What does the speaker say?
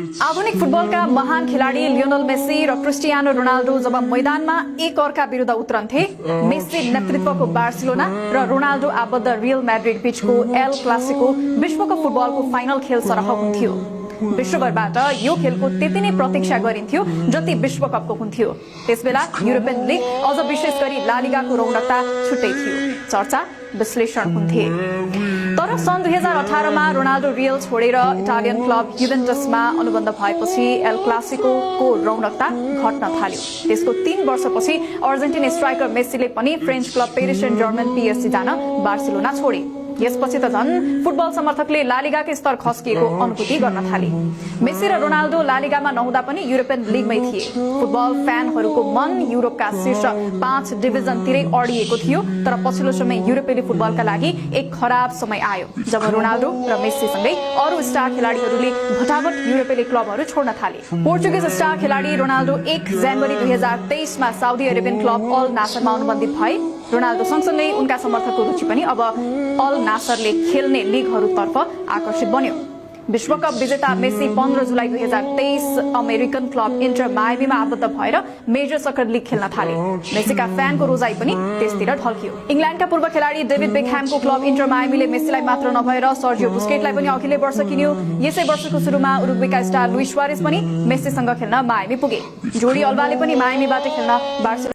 आधुनिक फुटबलका महान खेलाडी लियोनल मेस्सी र क्रिस्टियानो रोनाल्डो जब मैदानमा एक अर्का विरुद्ध उत्रन्थे, मेस्सी नेतृत्वको बार्सिलोना र रोनाल्डो आबद्ध रियल मैड्रिड बीचको एल क्लासिको विश्वकप फुटबलको फाइनल खेल सरह हुन्थ्यो। विश्वभरबाट यो खेलको त्यति नै प्रतीक्षा गरिन्थ्यो जति विश्वकपको हुन्थ्यो। त्यसबेला युरोपियन लीग अझ विशेष गरी ला लिगाको रौनकता छुट्टै थियो। चर्चा विश्लेषण हुन्थे। तर सन् 2018 मा रोनाल्डो रियल छोडेर इटालियन क्लब युभेन्टसमा अनुबन्ध भएपछि एल क्लासिकोको रौनकता घट्न थाल्यो। त्यसको 3 वर्षपछि अर्जेन्टिनी स्ट्राइकर मेस्सीले पनि French club Paris Saint Germain PSG जान बार्सिलोना छोडे। यसपछि त झन् फुटबल समर्थकले ला लिगाको स्तर खस्किएको अनुभूति गर्न थाले। मेस्सी र रोनाल्डो ला लिगामा नहुँदा पनि युरोपियन लीगमै थिए। फुटबल फ्यानहरूको मन युरोपका शीर्ष 5 डिभिजनतिरै अडिएको थियो। तर पछिल्लो समय युरोपेली फुटबलका लागि एक खराब समय आयो जब रोनाल्डो र मेस्सी सँगै अरू स्टार खेलाडीहरूले भटाभट युरोपेली क्लबहरू छोड्न थाले। पोर्चुगिज स्टार खेलाडी रोनाल्डो 1 जनवरी 2023 मा साउदी अरेबियन क्लब अल नासरमा अनुबन्धित भए। रोनाल्डो सँगसँगै उनका समर्थकको रुचि पनि अब अल नासरले खेल्ने लीगहरूतर्फ आकर्षित बन्यो। विश्वकप विजेता मेस्सी 15 जुलाई 2023 अमेरिकन क्लब इन्टर मायामीमा आबद्ध भएर मेजर सकर लीग खेल्न थाले। मेस्सीका फ्यानको रोजाइ पनि त्यसतिर ढल्कियो। इंग्ल्यान्डका पूर्व खेलाडी डेभिड बेकह्यामको क्लब इन्टर मायामीले मेस्सीलाई मात्र नभएर सर्जियो बुस्केटलाई पनि अघिल्लै वर्ष किन्यो। यसै वर्षको सुरुमा उरुग्वेका स्टार लुइस सुआरेज पनि मेस्सीसँग खेल्न मायामी पुगे। जोडी अल्बाले पनि मायामीबाट खेल्न बार्सिलोना